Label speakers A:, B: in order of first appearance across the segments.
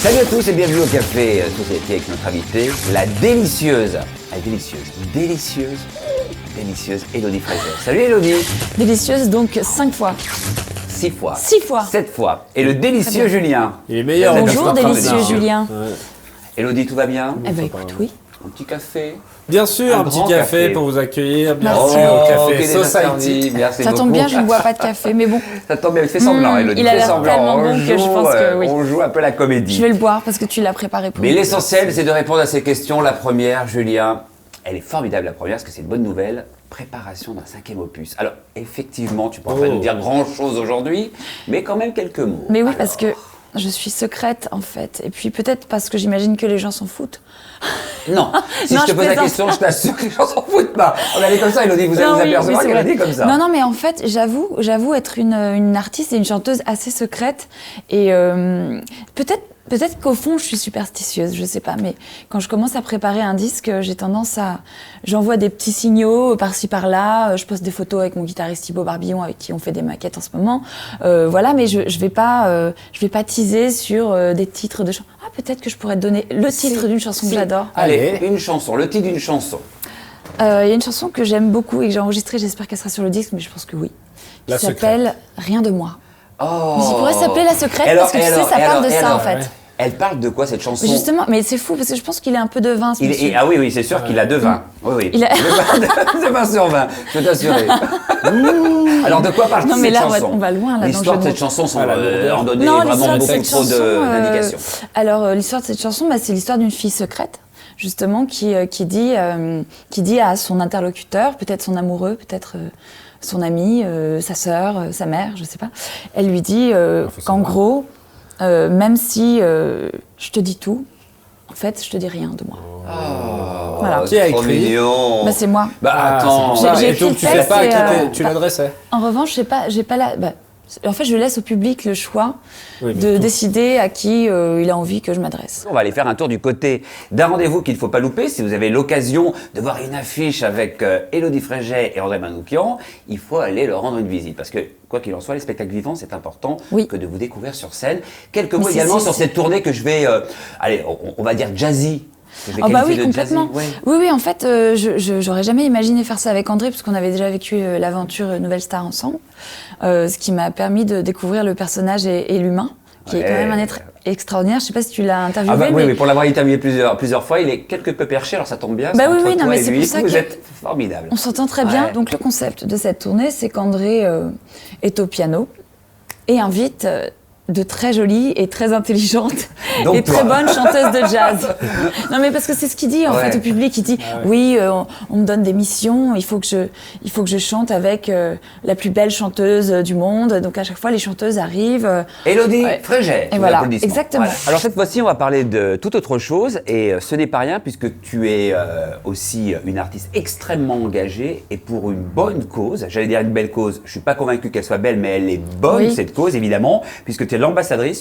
A: Salut à tous et bienvenue au Café Société avec notre invitée, la délicieuse Élodie Frégé. Salut Élodie.
B: Délicieuse, donc 5 fois.
A: 6 fois.
B: 6 fois.
A: 7 fois. Et le délicieux Julien.
C: Il est meilleur.
B: Bonjour délicieux Julien.
C: Ouais.
A: Élodie, tout va bien?
B: Eh ben écoute, oui.
A: Un petit café.
C: Bien sûr,
A: Un
C: un petit
A: grand
C: café
A: café.
C: pour vous accueillir. Bien
B: Merci.
C: sûr, au
A: quel
C: Café
A: est notre
C: Society.
A: servi. Merci
B: Ça
A: beaucoup.
B: tombe bien, je ne bois pas de café, mais bon,
A: Ça tombe bien, fais semblant Élodie,
B: il a
A: fais
B: l'air
A: semblant.
B: tellement bon que je pense que oui.
A: On joue un peu la comédie.
B: je vais le boire parce que tu l'as préparé pour
A: Mais
B: moi.
A: l'essentiel, c'est de répondre à ces questions. La première, Julien, elle est formidable la première, parce que c'est une bonne nouvelle. Préparation d'un 5e opus. Alors, effectivement, tu ne pourras pas nous dire grand-chose aujourd'hui, mais quand même quelques mots.
B: Mais oui,
A: Alors,
B: parce que je suis secrète en fait. Et puis peut-être parce que j'imagine que les gens s'en foutent.
A: Non, si
B: Non,
A: je te
B: je
A: pose la
B: plaisante.
A: question, je t'assure que les gens s'en foutent pas. On allait comme ça, Élodie, vous allez
B: Non,
A: vous
B: oui,
A: apercevoir
B: oui, c'est
A: qu'elle a
B: vrai.
A: dit comme ça.
B: Non, mais en fait, j'avoue être une artiste et une chanteuse assez secrète. Et peut-être qu'au fond, je suis superstitieuse, je sais pas. Mais quand je commence à préparer un disque, j'ai tendance à... J'envoie des petits signaux par-ci, par-là. Je poste des photos avec mon guitariste Thibaut Barbillon, avec qui on fait des maquettes en ce moment. Voilà, mais je vais pas teaser sur des titres de chansons. Ah, peut-être que je pourrais te donner le titre d'une chanson que j'adore.
A: Allez, une chanson, le titre d'une chanson.
B: Il y a une chanson que j'aime beaucoup et que j'ai enregistrée, j'espère qu'elle sera sur le disque, mais je pense que oui.
C: La
B: Qui s'appelle Rien de moi.
A: Oh.
B: Mais il pourrait s'appeler La Secrète
A: Et
B: parce que tu sais, ça parle de ça en fait.
C: ouais.
A: Elle parle de quoi cette chanson?
B: Mais justement, mais c'est fou parce que je pense qu'il est un peu de vin ce monsieur.
A: Ah oui, c'est sûr qu'il a 2 vins. Oui.
B: Il a-
A: C'est pas sur 20, je peux t'assurer. Alors de quoi parle
B: Non, mais
A: cette
B: là,
A: chanson?
B: on va loin, là, dans
A: L'histoire
B: le
A: de
B: jeu
A: cette
B: de
A: chanson sans
C: la lourdeur.
A: en donner
B: Non,
A: vraiment
B: l'histoire de
A: beaucoup
B: cette
A: trop
B: chanson,
A: d'indications.
B: alors l'histoire de cette chanson, c'est l'histoire d'une fille secrète, justement, qui dit à son interlocuteur, peut-être son amoureux, peut-être son ami, sa sœur, sa mère, je sais pas. Elle lui dit qu'en gros, même si je te dis tout, en fait, je te dis rien de moi. Voilà.
A: Oh,
C: Qui a
A: trop
C: écrit
A: mignon.
B: Bah, c'est moi.
A: Bah attends.
B: J'ai
C: Et donc
B: écrit
C: tu
B: le
C: sais
B: texte
C: pas à
B: et,
C: qui tu l'adressais.
B: En revanche, j'ai pas la. En fait, je laisse au public le choix
C: Oui, mais
B: de
C: tout.
B: décider à qui il a envie que je m'adresse.
A: On va aller faire un tour du côté d'un rendez-vous qu'il ne faut pas louper. Si vous avez l'occasion de voir une affiche avec Élodie Frégé et André Manoukian, il faut aller leur rendre une visite. Parce que, quoi qu'il en soit, les spectacles vivants, c'est important
B: Oui.
A: que de vous découvrir sur scène. Quelques
B: Mais
A: mots
B: c'est-
A: également
B: c'est-
A: sur cette tournée que je vais, on va dire jazzy. Que je vais
B: Oh bah
A: qualifier
B: oui,
A: de jazzy.
B: complètement.
A: Ouais.
B: Oui, en fait, j'aurais jamais imaginé faire ça avec André, parce qu'on avait déjà vécu l'aventure Nouvelle Star ensemble, ce qui m'a permis de découvrir le personnage et l'humain, qui est quand même un être extraordinaire. Je sais pas si tu l'as interviewé,
A: Ah bah,
B: mais
A: oui, pour l'avoir interviewé plusieurs fois, il est quelque peu perché, alors ça tombe bien.
B: Bah
A: c'est
B: oui,
A: entre
B: oui, non,
A: toi
B: mais
A: et
B: c'est
A: lui,
B: pour ça
A: vous
B: que-
A: êtes formidable.
B: on s'entend très bien.
A: Ouais.
B: Donc le concept de cette tournée, c'est qu'André est au piano et invite de très jolies et très intelligentes
A: Donc
B: et
A: toi.
B: très bonnes chanteuses de jazz. Non mais parce que c'est ce qu'il dit en
A: Ouais.
B: fait au public. Il dit oui, on me donne des missions, il faut que je chante avec la plus belle chanteuse du monde. Donc à chaque fois les chanteuses arrivent.
A: Élodie
B: Ouais.
A: Frégé.
B: Et
A: sous
B: voilà,
A: l'applaudissement.
B: exactement.
A: Alors cette fois-ci, on va parler de toute autre chose et ce n'est pas rien puisque tu es aussi une artiste extrêmement engagée et pour une bonne cause. J'allais dire une belle cause. Je suis pas convaincu qu'elle soit belle, mais elle est bonne
B: Oui.
A: cette cause évidemment puisque tu es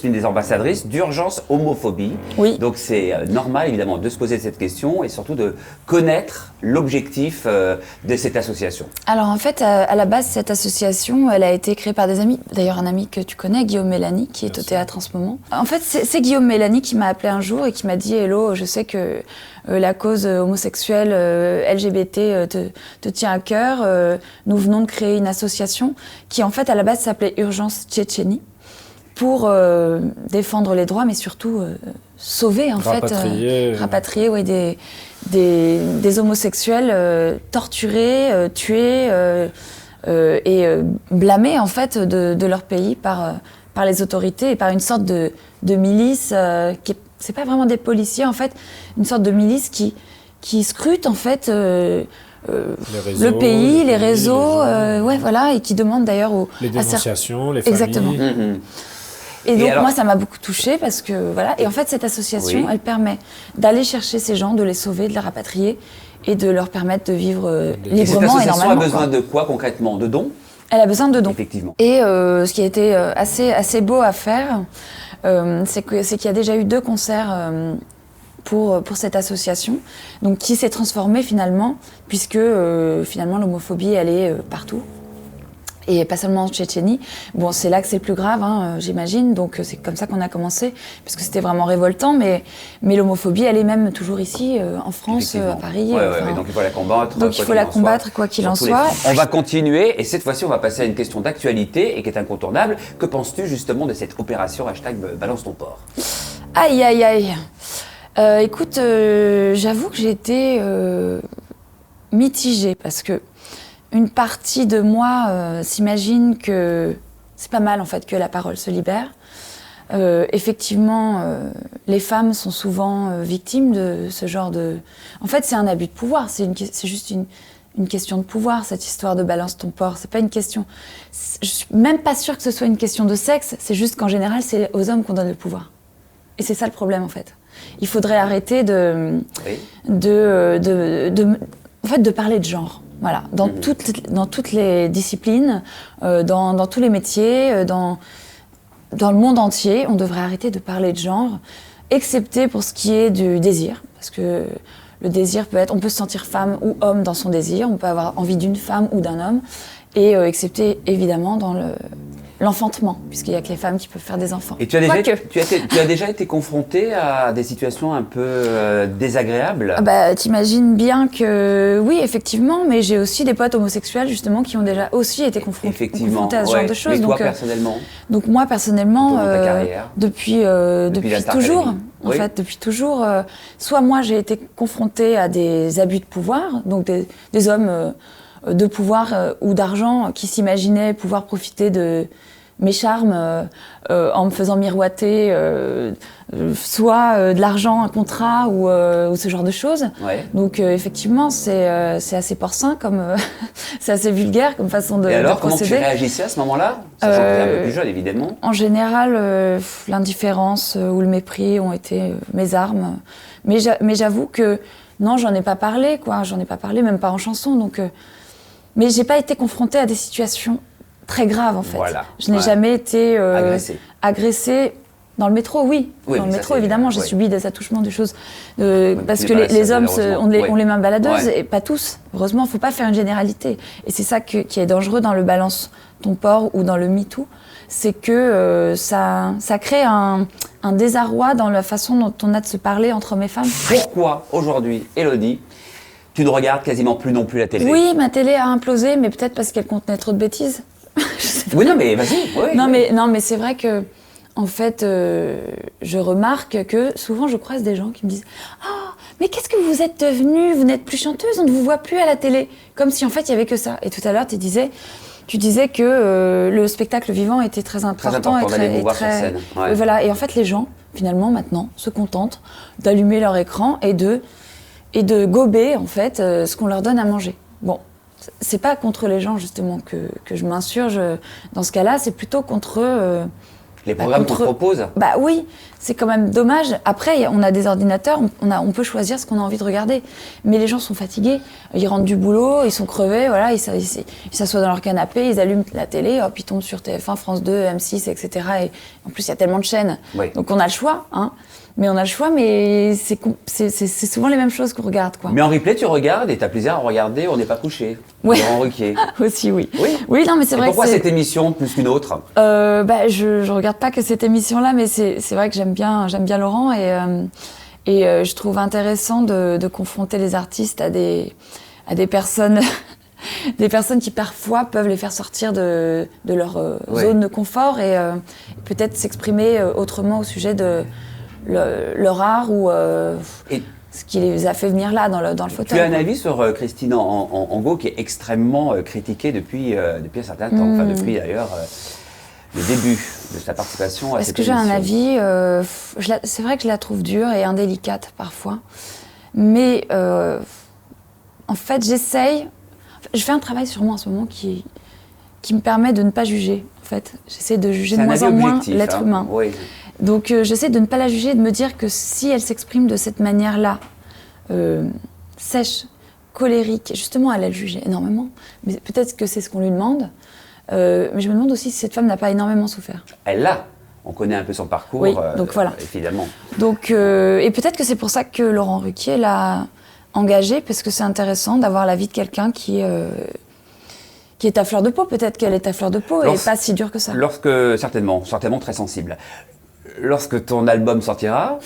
A: l'une des ambassadrices d'Urgence Homophobie.
B: Oui.
A: Donc c'est normal évidemment de se poser cette question et surtout de connaître l'objectif de cette association.
B: Alors en fait, à la base, cette association, elle a été créée par des amis. D'ailleurs, un ami que tu connais, Guillaume Mélanie, qui est au théâtre en ce moment. En fait, c'est Guillaume Mélanie qui m'a appelé un jour et qui m'a dit « Hello, je sais que la cause homosexuelle LGBT te tient à cœur. Nous venons de créer une association qui, en fait, à la base, s'appelait Urgence Tchétchénie pour défendre les droits, mais surtout sauver, en rapatrier ouais, des homosexuels torturés, tués et blâmés, en fait, de leur pays par les autorités et par une sorte de milice c'est pas vraiment des policiers, en fait, une sorte de milice qui scrute, en fait, le pays, les réseaux, ouais, voilà, et qui demande d'ailleurs
C: les dénonciations, les familles.
B: Exactement.
A: Mhm.
B: Et donc,
A: alors-
B: moi, ça m'a beaucoup touchée parce que, voilà. Et en fait, cette association,
A: Oui.
B: elle permet d'aller chercher ces gens, de les sauver, de les rapatrier et de leur permettre de vivre
A: Et cette
B: librement et
A: association a
B: normalement.
A: besoin
B: quoi.
A: de quoi concrètement? De dons?
B: Elle a besoin de dons.
A: Effectivement.
B: Et ce qui a été assez beau à faire, c'est qu'il y a déjà eu 2 concerts pour cette association, donc qui s'est transformée finalement, puisque finalement l'homophobie, elle est partout. Et pas seulement en Tchétchénie. Bon, c'est là que c'est le plus grave, hein, j'imagine. Donc c'est comme ça qu'on a commencé, parce que c'était vraiment révoltant. Mais l'homophobie, elle est même toujours ici, en France, à Paris.
A: Ouais, donc il faut la combattre.
B: Donc il faut la combattre, quoi qu'il en soit.
A: On va continuer, et cette fois-ci, on va passer à une question d'actualité et qui est incontournable. Que penses-tu justement de cette opération #Balance ton porc?
B: Aïe, aïe, aïe. Écoute, j'avoue que j'ai été mitigée, parce que une partie de moi s'imagine que c'est pas mal en fait que la parole se libère. Effectivement, les femmes sont souvent victimes de ce genre de... En fait, c'est un abus de pouvoir, c'est juste une question de pouvoir, cette histoire de balance ton porc. C'est pas une question... Je suis même pas sûre que ce soit une question de sexe, c'est juste qu'en général, c'est aux hommes qu'on donne le pouvoir. Et c'est ça le problème en fait. Il faudrait arrêter de parler de genre. Voilà, dans toutes les disciplines, dans tous les métiers, dans le monde entier, on devrait arrêter de parler de genre, excepté pour ce qui est du désir, parce que le désir peut être, on peut se sentir femme ou homme dans son désir, on peut avoir envie d'une femme ou d'un homme, et excepté évidemment dans l'enfantement, puisqu'il n'y a que les femmes qui peuvent faire des enfants.
A: Et tu as déjà été confrontée à des situations un peu désagréables?
B: T'imagines bien que oui, effectivement, mais j'ai aussi des potes homosexuels justement qui ont déjà aussi été confrontés à ce genre de choses.
A: Mais toi personnellement?
B: Donc moi personnellement,
A: dans ta carrière,
B: depuis toujours, en fait, depuis toujours, soit moi j'ai été confrontée à des abus de pouvoir, donc des hommes de pouvoir ou d'argent qui s'imaginaient pouvoir profiter de mes charmes en me faisant miroiter soit de l'argent, un contrat ou ce genre de choses. Ouais. Donc effectivement, c'est assez porcin, comme c'est assez vulgaire comme façon de procéder.
A: Et alors, comment tu réagissais à ce moment-là? Sachant que tu es un peu plus jeune, évidemment.
B: En général, l'indifférence ou le mépris ont été mes armes. Mais j'avoue que non, j'en ai pas parlé, quoi. J'en ai pas parlé, même pas en chanson. Donc, mais j'ai pas été confrontée à des situations très graves, en fait. Voilà. Je n'ai jamais été agressée. Dans le métro, oui. Dans le métro, évidemment, j'ai subi des attouchements, des choses. Parce que les hommes ont les mains baladeuses, et pas tous. Heureusement, il ne faut pas faire une généralité. Et c'est ça qui est dangereux dans le balance ton porc ou dans le MeToo. C'est que ça crée un désarroi dans la façon dont on a de se parler entre hommes et femmes.
A: Pourquoi, aujourd'hui, Élodie, tu ne regardes quasiment plus non plus la télé?
B: Oui, ma télé a implosé, mais peut-être parce qu'elle contenait trop de bêtises.
A: Oui, non, mais vas-y.
B: Non, mais c'est vrai que, en fait, je remarque que souvent je croise des gens qui me disent « Ah, mais qu'est-ce que vous êtes devenue? Vous n'êtes plus chanteuse, on ne vous voit plus à la télé. » Comme si en fait il n'y avait que ça. Et tout à l'heure, tu disais que le spectacle vivant était très important et
A: d'aller vous voir sur scène.
B: Ouais. Voilà. Et en fait, les gens, finalement, maintenant, se contentent d'allumer leur écran et de gober, en fait, ce qu'on leur donne à manger. Bon. C'est pas contre les gens, justement, que je m'insurge dans ce cas-là, c'est plutôt contre...
A: les programmes qu'on propose?
B: Bah oui, c'est quand même dommage. Après, on a des ordinateurs, on peut choisir ce qu'on a envie de regarder. Mais les gens sont fatigués, ils rentrent du boulot, ils sont crevés, voilà, ils s'assoient dans leur canapé, ils allument la télé, hop, ils tombent sur TF1, France 2, M6, etc. Et en plus, il y a tellement de chaînes. Oui. Donc on a le choix, hein. Mais on a le choix, mais c'est souvent les mêmes choses qu'on regarde, quoi.
A: Mais en replay, tu regardes et t'as plaisir à regarder On n'est pas couché.
B: Oui.
A: Laurent Ruquier.
B: Aussi, oui.
A: Oui,
B: non, mais c'est vrai.
A: Pourquoi cette émission plus qu'une autre?
B: Je regarde pas que cette émission-là, mais c'est vrai que j'aime bien Laurent et je trouve intéressant de confronter les artistes à des personnes. Des personnes qui parfois peuvent les faire sortir de leur zone de confort et peut-être s'exprimer autrement au sujet de leur art ou ce qui les a fait venir là dans le fauteuil.
A: Tu as un avis sur Christine Angot qui est extrêmement critiquée depuis un certain temps, enfin depuis d'ailleurs le début de sa participation à cette émission.
B: Est-ce que j'ai un avis c'est vrai que je la trouve dure et indélicate parfois, mais en fait j'essaye. Je fais un travail sur moi en ce moment qui me permet de ne pas juger. En fait, j'essaie de juger de moins en moins l'être humain.
A: Oui.
B: Donc j'essaie de ne pas la juger et de me dire que si elle s'exprime de cette manière-là, sèche, colérique, justement elle a jugé énormément, mais peut-être que c'est ce qu'on lui demande, mais je me demande aussi si cette femme n'a pas énormément souffert.
A: Elle l'a, on connaît un peu son parcours,
B: oui, donc voilà.
A: Évidemment.
B: Donc, et peut-être que c'est pour ça que Laurent Ruquier l'a engagée, parce que c'est intéressant d'avoir l'avis de quelqu'un qui qui est à fleur de peau. Peut-être qu'elle est à fleur de peau et pas si dure que ça.
A: Certainement très sensible. Lorsque ton album sortira,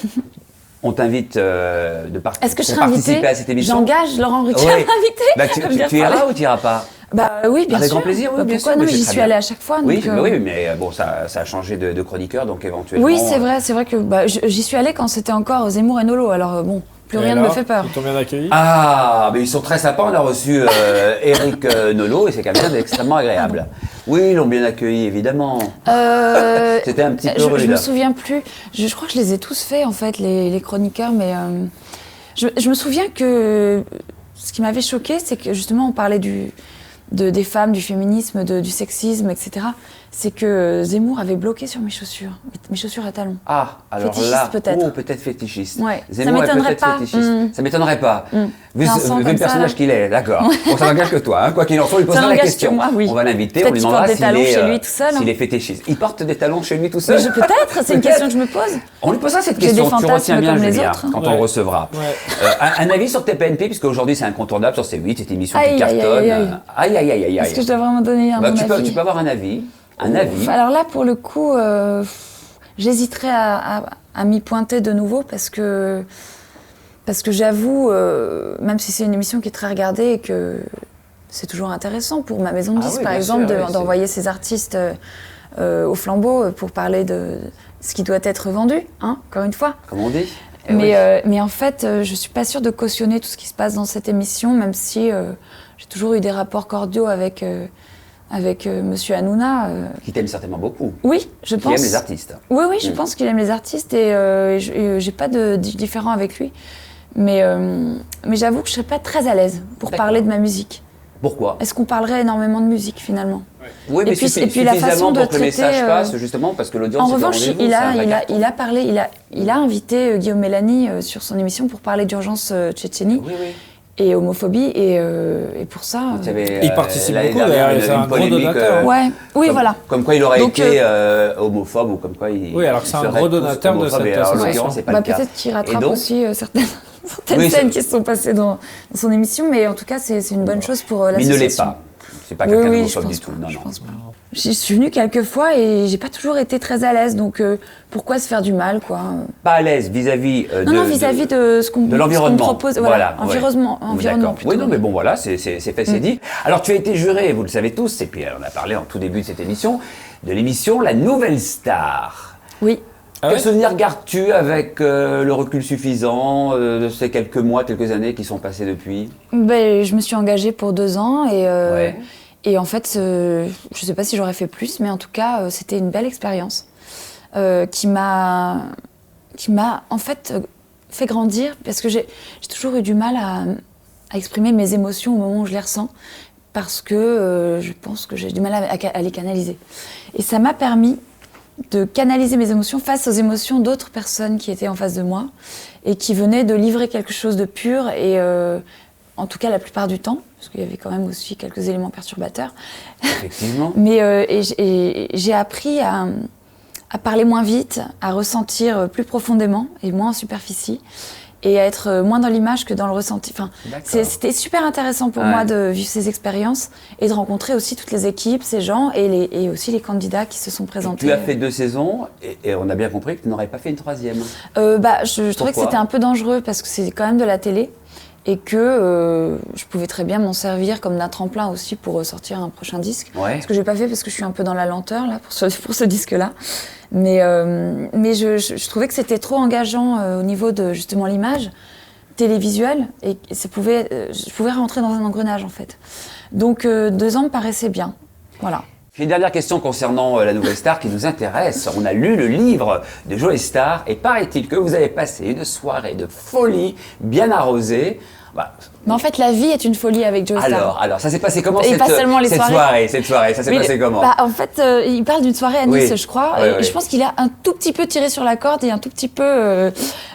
A: on t'invite
B: Est-ce que je serai
A: participer
B: invitée
A: à cette émission.
B: J'engage Laurent Ruquier à m'inviter.
A: Bah, tu iras ou tu iras pas?
B: Bah oui, bien sûr.
A: Avec grand plaisir, oui, bien sûr.
B: Pourquoi non,
A: Mais
B: j'y
A: c'est très
B: suis
A: bien.
B: allée à chaque fois.
A: Oui,
B: donc,
A: oui, mais bon, ça a changé de chroniqueur, donc éventuellement.
B: Oui, c'est vrai que j'y suis allée quand c'était encore Zemmour et Nolo. Alors bon, plus rien ne me fait peur.
C: Ils t'ont bien accueilli?
A: Ah, mais ils sont très sympas. On a reçu Eric Nolot et c'est quelqu'un d'extrêmement agréable. Oui, ils l'ont bien accueilli, évidemment. C'était un petit peu
B: je
A: rude.
B: me souviens plus. Je crois que je les ai tous faits, en fait, les chroniqueurs, mais je me souviens que ce qui m'avait choquée, c'est que justement, on parlait des femmes, du féminisme, du sexisme, etc. C'est que Zemmour avait bloqué sur mes chaussures à talons.
A: Ah, alors
B: Fétichiste,
A: là,
B: peut-être.
A: peut-être fétichiste.
B: Ouais,
A: Zemmour
B: ça
A: est
B: m'étonnerait
A: peut-être
B: pas.
A: fétichiste. Ça m'étonnerait pas. Vu
B: C'est un sang
A: le
B: comme
A: personnage
B: ça.
A: qu'il est, d'accord. Bon, ça n'engage que toi, hein. Quoi qu'il en soit, on lui posera la
B: n'engage
A: question.
B: que moi, oui.
A: On va l'inviter, on
B: Peut-être
A: lui
B: qu'il
A: demandera
B: porte des talons chez lui tout seul, hein.
A: s'il est fétichiste. Il porte des talons chez lui tout seul.
B: Peut-être, c'est une question que je me pose.
A: On lui posera cette
B: J'ai
A: question,
B: des
A: tu
B: fantasmes
A: retiens bien
B: comme les
A: Julien,
B: autres, hein.
A: quand on le recevra.
C: Ouais.
A: Un avis sur TPNP, puisque aujourd'hui c'est incontournable sur C8, cette émission qui
B: Aïe, aïe,
A: cartonne.
B: aïe, aïe.
A: Aïe, aïe, aïe, aïe,
B: Est-ce que
A: aïe.
B: je dois vraiment donner
A: Bah,
B: mon
A: tu
B: avis?
A: peux avoir un avis. Un avis.
B: Alors là, pour le coup, j'hésiterais à m'y pointer de nouveau parce que j'avoue, même si c'est une émission qui est très regardée et que c'est toujours intéressant pour ma maison de disques,
A: oui,
B: par
A: bien
B: exemple,
A: sûr, oui,
B: d'envoyer ces artistes au flambeau pour parler de ce qui doit être vendu, hein, encore une fois.
A: Comme on dit.
B: Mais en fait, je suis pas sûre de cautionner tout ce qui se passe dans cette émission, même si j'ai toujours eu des rapports cordiaux avec Monsieur Hanouna.
A: Qui t'aime certainement beaucoup.
B: Oui, je pense.
A: Qui aime les artistes.
B: Oui, je pense qu'il aime les artistes et j'ai pas de différent avec lui. Mais j'avoue que je serais pas très à l'aise pour
A: D'accord.
B: parler de ma musique.
A: Pourquoi?
B: Est-ce qu'on parlerait énormément de musique finalement?
A: Oui, mais
B: et puis la façon de
A: pour que le message
B: traiter,
A: passe, justement, parce que l'audience
B: En
A: est au
B: revanche,
A: rendez-vous,
B: il
A: c'est un vrai carton.
B: a parlé, il a invité Guillaume Mélanie sur son émission pour parler d'urgence Tchétchénie
A: Oui, oui.
B: et homophobie et pour ça.
A: Tu avais,
C: Il participe
A: l'année
C: beaucoup,
A: dernière,
C: d'ailleurs, c'est un gros
A: polémique,
C: donateur.
B: Ouais, oui,
A: comme,
B: voilà.
A: Comme quoi il aurait
B: Donc,
A: été homophobe ou comme quoi il.
C: Oui, alors que c'est un
A: serait
C: gros donateur de
A: homophobe,
C: cette
A: et alors, en
C: association.
A: l'occurrence, c'est pas le cas.
B: Peut-être qu'il
A: Et
B: rattrape
A: donc,
B: aussi certaines
A: Oui,
B: scènes
A: c'est-
B: qui se sont passées dans son émission, mais en tout cas, c'est une bonne chose pour
A: Mais il ne l'est
B: l'association.
A: pas. C'est pas quelqu'un
B: je
A: d'homophobe
B: pense
A: du tout.
B: pas,
A: Non,
B: je
A: non.
B: pense pas. J'y suis venue quelques fois et j'ai pas toujours été très à l'aise, donc pourquoi se faire du mal, quoi.
A: Pas à l'aise vis-à-vis
B: Non, vis-à-vis de ce qu'on
A: de l'environnement.
B: propose. Voilà,
A: ouais.
B: environnement
A: D'accord.
B: plutôt.
A: Oui, non, mais bon, voilà, c'est fait, c'est dit. Alors, tu as été juré, vous le savez tous, et puis on a parlé en tout début de cette émission, de l'émission La Nouvelle Star.
B: Oui.
C: Ah
A: Quel
C: ouais
A: souvenir gardes-tu avec le recul suffisant de ces quelques mois, quelques années qui sont passées depuis?
B: Ben, je me suis engagée pour 2 ans
A: Ouais.
B: et en fait, je sais pas si j'aurais fait plus, mais en tout cas, c'était une belle expérience qui m'a en fait fait grandir parce que j'ai toujours eu du mal à exprimer mes émotions au moment où je les ressens parce que je pense que j'ai du mal à les canaliser. Et ça m'a permis de canaliser mes émotions face aux émotions d'autres personnes qui étaient en face de moi et qui venaient de livrer quelque chose de pur et en tout cas la plupart du temps, parce qu'il y avait quand même aussi quelques éléments perturbateurs.
A: Effectivement.
B: Mais j'ai appris à parler moins vite, à ressentir plus profondément et moins en superficie et à être moins dans l'image que dans le ressenti. Enfin,
A: D'accord.
B: c'était super intéressant pour
A: Ouais.
B: moi de vivre ces expériences et de rencontrer aussi toutes les équipes, ces gens et aussi les candidats qui se sont présentés.
A: Tu as fait 2 saisons et on a bien compris que tu n'aurais pas fait une 3e.
B: Je trouvais que
A: Pourquoi
B: c'était un peu dangereux parce que c'est quand même de la télé et que je pouvais très bien m'en servir comme d'un tremplin aussi pour sortir un prochain disque.
A: Ouais.
B: Ce que j'ai pas fait parce que je suis un peu dans la lenteur là pour ce disque-là. Mais je trouvais que c'était trop engageant au niveau de justement l'image télévisuelle et je pouvais rentrer dans un engrenage en fait. Donc 2 ans me paraissait bien. Voilà.
A: J'ai une dernière question concernant La Nouvelle Star qui nous intéresse. On a lu le livre de Joe Star et paraît-il que vous avez passé une soirée de folie bien arrosée. Bah,
B: Mais en fait, la vie est une folie avec Joe Star.
A: alors, ça s'est passé comment
B: Et pas seulement les
A: cette
B: soirées.
A: soirée, ça s'est
B: Mais,
A: passé comment?
B: En fait, il parle d'une soirée à Nice,
A: Oui.
B: je crois.
A: Ouais,
B: et
A: ouais.
B: je pense qu'il a un tout petit peu tiré sur la corde et un tout petit peu.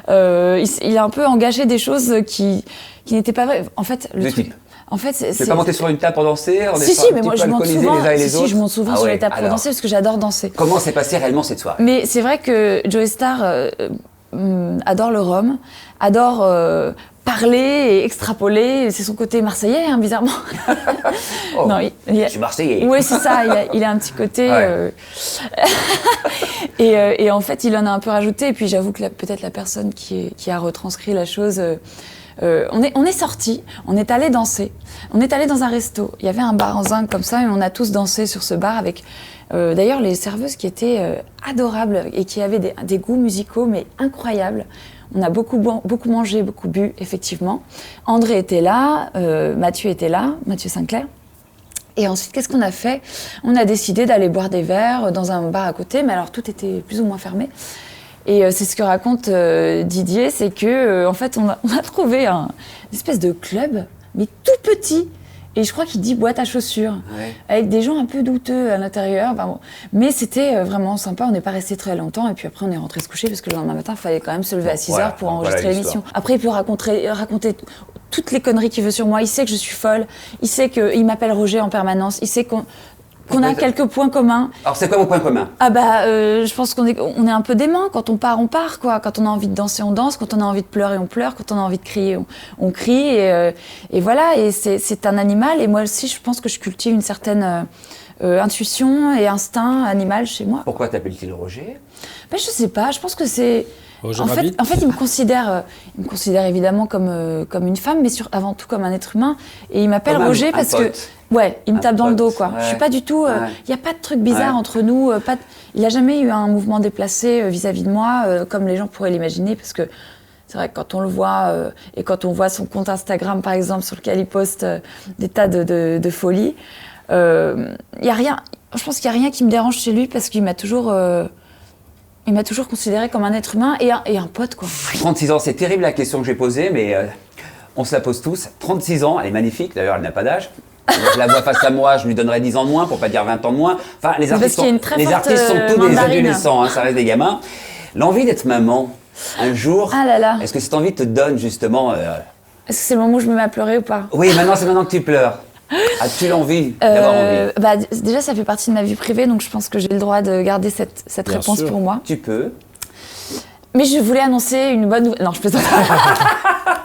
B: Il a un peu engagé des choses qui n'étaient pas vraies. En fait, le
A: De
B: truc.
A: type.
B: En fait,
A: Tu n'es pas monté sur une table pour danser? On est
B: Si,
A: pas un
B: mais
A: petit
B: moi
A: peu
B: je monte
A: alcoolisés
B: souvent.
A: les uns et les
B: Si,
A: autres
B: je monte souvent
A: Ah
B: sur
A: ouais,
B: les tables pour
A: alors,
B: danser parce que j'adore danser.
A: Comment s'est passée réellement cette soirée?
B: Mais c'est vrai que Joe Star adore le rhum, adore parler et extrapoler. C'est son côté marseillais, hein, bizarrement.
A: Oh,
B: Non,
A: je suis marseillais.
B: Oui, c'est ça. Il a un petit côté.
A: Ouais.
B: Et en fait, il en a un peu rajouté. Et puis, j'avoue que peut-être la personne qui a retranscrit la chose. On est sortis, on est allé danser. On est allé dans un resto. Il y avait un bar en zinc comme ça, et on a tous dansé sur ce bar avec. D'ailleurs, les serveuses qui étaient adorables et qui avaient des goûts musicaux mais incroyables. On a beaucoup mangé, beaucoup bu, effectivement. André était là, Mathieu était là, Mathieu Sinclair. Et ensuite, qu'est-ce qu'on a fait ? On a décidé d'aller boire des verres dans un bar à côté, mais alors tout était plus ou moins fermé. Et c'est ce que raconte Didier, c'est que en fait, on a trouvé une espèce de club, mais tout petit. Et je crois qu'il dit boîte à chaussures, avec des gens un peu douteux à l'intérieur. Enfin, bon. Mais c'était vraiment sympa, on n'est pas resté très longtemps. Et puis après, on est rentré se coucher, parce que le lendemain matin, il fallait quand même se lever à 6h pour enregistrer l'émission. Après, il peut raconter toutes les conneries qu'il veut sur moi. Il sait que je suis folle, il sait qu'il m'appelle Roger en permanence, il sait qu'on a quelques points communs.
A: Alors, c'est quoi vos points communs ?
B: Je pense qu'on est un peu dément. Quand on part, quoi. Quand on a envie de danser, on danse. Quand on a envie de pleurer, on pleure. Quand on a envie de crier, on crie. Et voilà. Et c'est un animal. Et moi aussi, je pense que je cultive une certaine intuition et instinct animal chez moi.
A: Pourquoi t'appelle-t-il Roger ?
B: Je sais pas. Je pense que c'est...
C: Roger
B: En fait, il me considère évidemment comme une femme, mais avant tout comme un être humain. Et il m'appelle Roger parce que... Ouais, il me tape dans le dos, quoi.
A: Ouais.
B: Je suis pas du tout... Il n'y a pas de truc bizarre entre nous. Il n'a jamais eu un mouvement déplacé vis-à-vis de moi, comme les gens pourraient l'imaginer, parce que c'est vrai que quand on le voit, et quand on voit son compte Instagram, par exemple, sur lequel il poste des tas de folies, il y a rien... Je pense qu'il n'y a rien qui me dérange chez lui, parce qu'il m'a toujours... Il m'a toujours considéré comme un être humain et un pote, quoi.
A: 36 ans, c'est terrible la question que j'ai posée, mais on se la pose tous. 36 ans, elle est magnifique, d'ailleurs elle n'a pas d'âge. Je la vois face à moi, je lui donnerais 10 ans de moins, pour pas dire 20 ans de moins. Enfin, les artistes sont tous des adolescents, hein, ça reste des gamins. L'envie d'être maman, un jour, est-ce que cette envie te donne justement...
B: Est-ce que c'est le moment où je me mets à pleurer ou pas ?
A: Oui, c'est maintenant que tu pleures. As-tu l'envie d'avoir envie ?
B: Déjà, ça fait partie de ma vie privée, donc je pense que j'ai le droit de garder cette réponse
C: sûr.
B: pour moi.
A: Tu peux.
B: Mais je voulais annoncer une bonne nouvelle. Non, je plaisante.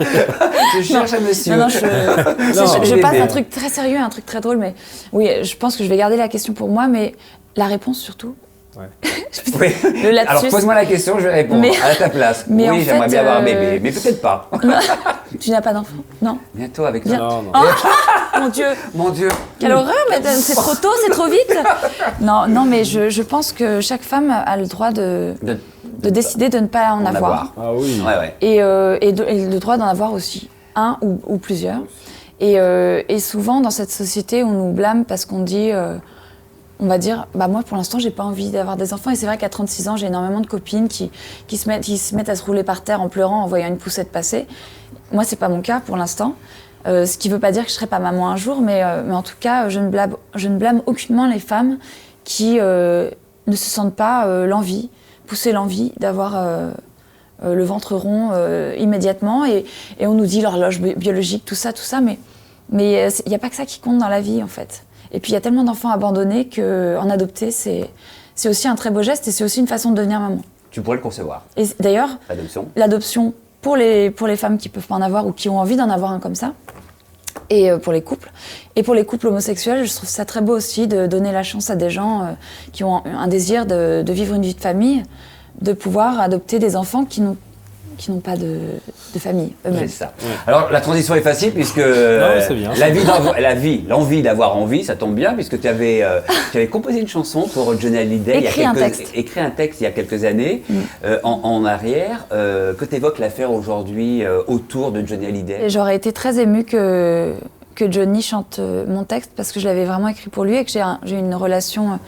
A: Je cherche un monsieur.
B: Non, je passe d'un truc très sérieux à un truc très drôle, mais oui, je pense que je vais garder la question pour moi, mais la réponse surtout.
A: Oui. Alors pose-moi la question, je vais répondre à ta place.
B: Mais
A: oui, j'aimerais bien avoir un bébé, mais peut-être pas.
B: Tu n'as pas d'enfant ? Non.
A: Bientôt avec toi.
C: Non.
B: Oh, mon Dieu.
A: Mon Dieu.
B: Quelle horreur, mais c'est trop tôt, c'est trop vite. Non, mais je pense que chaque femme a le droit de décider de ne pas en avoir.
C: Ah oui.
A: Ouais.
B: Et le droit d'en avoir aussi un ou plusieurs. Et souvent, dans cette société, on nous blâme parce qu'on dit... on va dire, moi pour l'instant j'ai pas envie d'avoir des enfants, et c'est vrai qu'à 36 ans j'ai énormément de copines qui se mettent à se rouler par terre en pleurant en voyant une poussette passer. Moi c'est pas mon cas pour l'instant, ce qui veut pas dire que je serai pas maman un jour, mais en tout cas je ne blâme aucunement les femmes qui ne se sentent pas pousser l'envie d'avoir le ventre rond immédiatement, et on nous dit l'horloge biologique, tout ça, mais il y a pas que ça qui compte dans la vie en fait. Et puis il y a tellement d'enfants abandonnés qu'en adopter, c'est aussi un très beau geste, et c'est aussi une façon de devenir maman.
A: Tu pourrais le concevoir.
B: Et d'ailleurs, l'adoption pour les femmes qui ne peuvent pas en avoir ou qui ont envie d'en avoir un comme ça, et pour les couples. Et pour les couples homosexuels, je trouve ça très beau aussi de donner la chance à des gens qui ont un désir de vivre une vie de famille, de pouvoir adopter des enfants qui n'ont pas de famille eux-mêmes.
A: C'est ça. Ouais. Alors la transition est facile puisque l'envie d'avoir envie, ça tombe bien, puisque tu avais composé une chanson pour Johnny Hallyday, écrit un texte il y a quelques années en arrière, que t'évoques l'affaire aujourd'hui autour de Johnny Hallyday.
B: Et j'aurais été très émue que Johnny chante mon texte, parce que je l'avais vraiment écrit pour lui et que j'ai une relation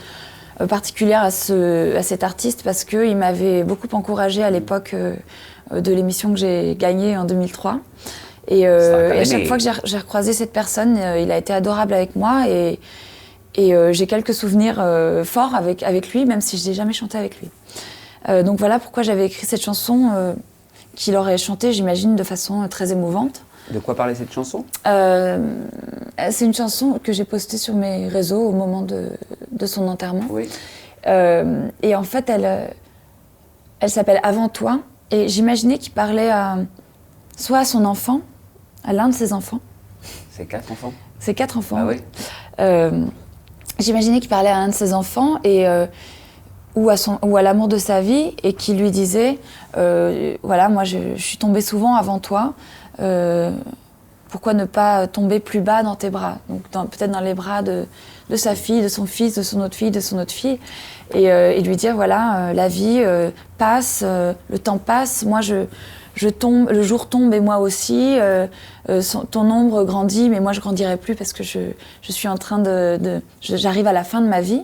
B: particulière à cet artiste, parce qu'il m'avait beaucoup encouragée à l'époque de l'émission que j'ai gagnée en 2003. Et à chaque fois que j'ai recroisé cette personne, il a été adorable avec moi, et j'ai quelques souvenirs forts avec lui, même si je n'ai jamais chanté avec lui. Donc voilà pourquoi j'avais écrit cette chanson qu'il aurait chantée, j'imagine, de façon très émouvante.
A: De quoi parlait cette chanson ?
B: C'est une chanson que j'ai postée sur mes réseaux au moment de son enterrement.
A: Oui.
B: Et en fait, elle s'appelle « Avant toi ». Et j'imaginais qu'il parlait à soit à son enfant, à l'un de ses enfants.
A: C'est 4 enfants.
B: C'est 4 enfants.
A: Ah oui.
B: J'imaginais qu'il parlait à un de ses enfants ou à l'amour de sa vie et qui lui disait voilà, moi je suis tombée souvent avant toi, pourquoi ne pas tomber plus bas dans tes bras, donc peut-être dans les bras de sa fille, de son fils, de son autre fille, de son autre fille, et lui dire voilà, la vie passe, le temps passe, moi je tombe, le jour tombe et moi aussi, ton ombre grandit mais moi je grandirai plus parce que je suis en train j'arrive à la fin de ma vie,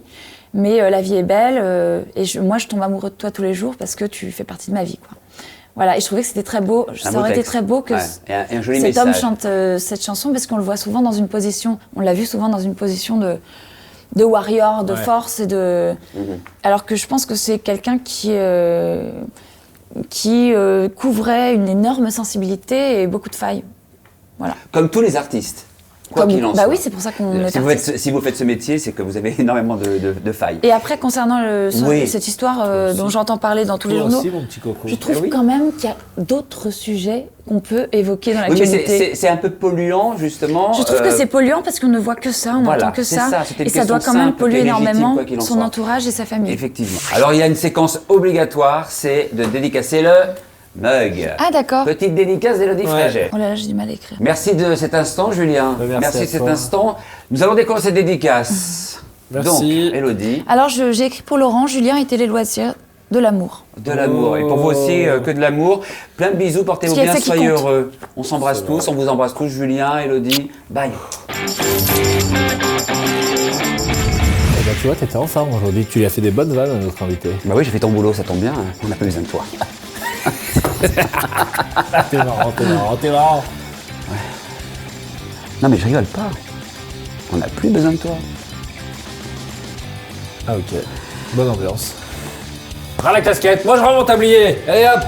B: mais la vie est belle et moi je tombe amoureux de toi tous les jours parce que tu fais partie de ma vie, quoi. Voilà, et je trouvais que c'était très beau, ça aurait été très beau que
A: et un joli
B: cet homme
A: message.
B: chante cette chanson parce qu'on le voit souvent dans une position, on l'a vu souvent dans une position de warrior, de force et de... Alors que je pense que c'est quelqu'un qui couvrait une énorme sensibilité et beaucoup de failles. Voilà.
A: Comme tous les artistes, quoi qu'il en soit.
B: Bah oui, c'est pour ça qu'on est artiste.
A: Si vous faites ce métier, c'est que vous avez énormément de failles.
B: Et après, concernant
A: Oui.
B: cette histoire dont j'entends parler dans tous les
C: Toi
B: journaux,
C: aussi, mon petit coco.
B: je trouve
A: Eh oui.
B: quand même qu'il y a d'autres sujets qu'on peut évoquer dans
A: Oui,
B: l'actualité.
A: mais c'est un peu polluant, justement.
B: Je trouve que c'est polluant parce qu'on ne voit que ça, on
A: voilà,
B: n'entend que
A: c'est
B: ça,
A: ça, c'était une
B: et ça doit
A: question
B: quand même
A: simple,
B: polluer
A: qui est légitime,
B: énormément
A: quoi qu'il en
B: son
A: soit.
B: entourage et sa famille.
A: Effectivement. Alors, il y a une séquence obligatoire, c'est de dédicacer le mug.
B: Ah d'accord.
A: Petite dédicace d'Élodie Fréget.
B: Oh là là, j'ai du mal à écrire.
A: Merci de cet instant, Julien.
C: Merci à
A: de cet
C: toi.
A: instant. Nous allons découvrir cette dédicace.
C: Merci.
A: Donc, Élodie,
B: Alors j'ai écrit pour Laurent, Julien était les loisirs de l'amour.
A: de l'amour. Et pour vous aussi, que de l'amour. Plein de bisous, portez-vous
B: Parce qu'il y a
A: bien,
B: ça qui
A: soyez
B: compte.
A: heureux. On s'embrasse
C: C'est
A: tous,
C: vrai.
A: on vous embrasse tous. Julien, Élodie, bye.
C: Eh ben, tu vois, t'étais en forme aujourd'hui. Tu lui as fait des bonnes vannes à notre invité.
A: Bah oui, j'ai fait ton boulot, ça tombe bien. On n'a pas besoin de toi.
C: T'es marrant, t'es marrant, t'es marrant.
A: Non, mais je rigole pas. On n'a plus besoin de toi.
C: Ah ok. Bonne ambiance. Prends la casquette, moi je rends mon tablier. Allez hop.